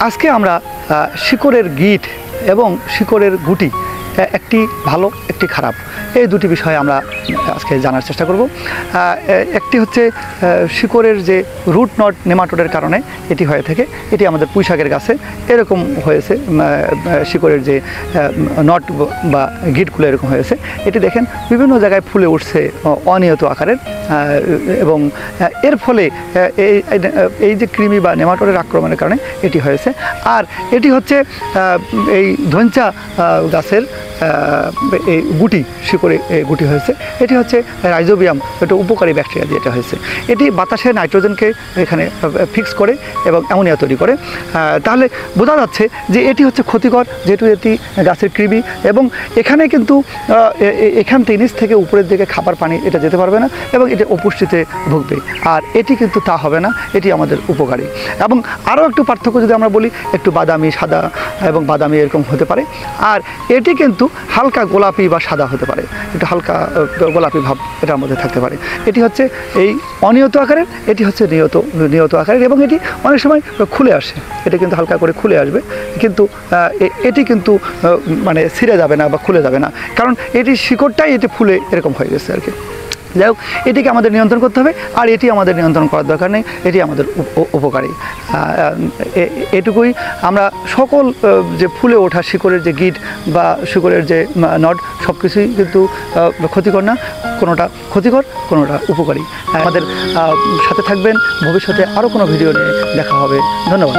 আজকে আমরা শিকড়ের গিট এবং শিকড়ের গুটি একটি ভালো একটি খারাপ এই দুটি বিষয়ে আমরা আজকে জানার চেষ্টা করব। একটি হচ্ছে শিকড়ের যে রুট নট নেমাটোডের কারণে এটি হয়ে থাকে, এটি আমাদের পুঁইশাকের গাছে এরকম হয়েছে, শিকড়ের যে নট বা গিটগুলো এরকম হয়েছে। এটি দেখেন বিভিন্ন জায়গায় ফুলে উঠছে অনিয়ত আকারের, এবং এর ফলে এই যে কৃমি বা নেমাটোডের আক্রমণের কারণে এটি হয়েছে। আর এটি হচ্ছে এই ধঞ্চা গাছের এই গুটি, শিকড়ে গুটি হয়েছে। এটি হচ্ছে রাইজোবিয়াম, একটা উপকারী ব্যাকটেরিয়া দিয়ে এটা হয়েছে। এটি বাতাসে নাইট্রোজেনকে এখানে ফিক্স করে এবং অ্যামোনিয়া তৈরি করে। তাহলে বোঝা যাচ্ছে যে এটি হচ্ছে ক্ষতিকর, যেহেতু এটি গাছের কৃমি, এবং এখানে কিন্তু এখান থেকে নিচ থেকে উপরের দিকে খাবার পানি এটা যেতে পারবে না এবং এটি অপুষ্টিতে ভুগবে। আর এটি কিন্তু তা হবে না, এটি আমাদের উপকারী। এবং আরও একটু পার্থক্য যদি আমরা বলি, একটু বাদামি, সাদা এবং বাদামি এরকম হতে পারে। আর এটি কিন্তু হালকা গোলাপি বা সাদা হতে পারে, একটু হালকা গোলাপি ভাব এটার মধ্যে থাকতে পারে। এটি হচ্ছে এই অনিয়ত আকারের, এটি হচ্ছে নিয়ত আকারের, এবং এটি অনেক সময় খুলে আসে। এটা কিন্তু হালকা করে খুলে আসবে, কিন্তু এটি কিন্তু মানে ছিঁড়ে যাবে না বা খুলে যাবে না, কারণ এটি শিকড়টাই এটি ফুলে এরকম হয়ে গেছে আর কি। যাই হোক, এটিকে আমাদের নিয়ন্ত্রণ করতে হবে, আর এটি আমাদের নিয়ন্ত্রণ করার দরকার নেই, এটি আমাদের উপকারী। এটুকুই আমরা সকল যে ফুলে ওঠা শিকড়ের যে গিট বা শিকড়ের যে নট, সব কিছুই কিন্তু ক্ষতিকর না, কোনোটা ক্ষতিকর, কোনোটা উপকারী। আমাদের সাথে থাকবেন, ভবিষ্যতে আরও কোনো ভিডিও নিয়ে দেখা হবে। ধন্যবাদ।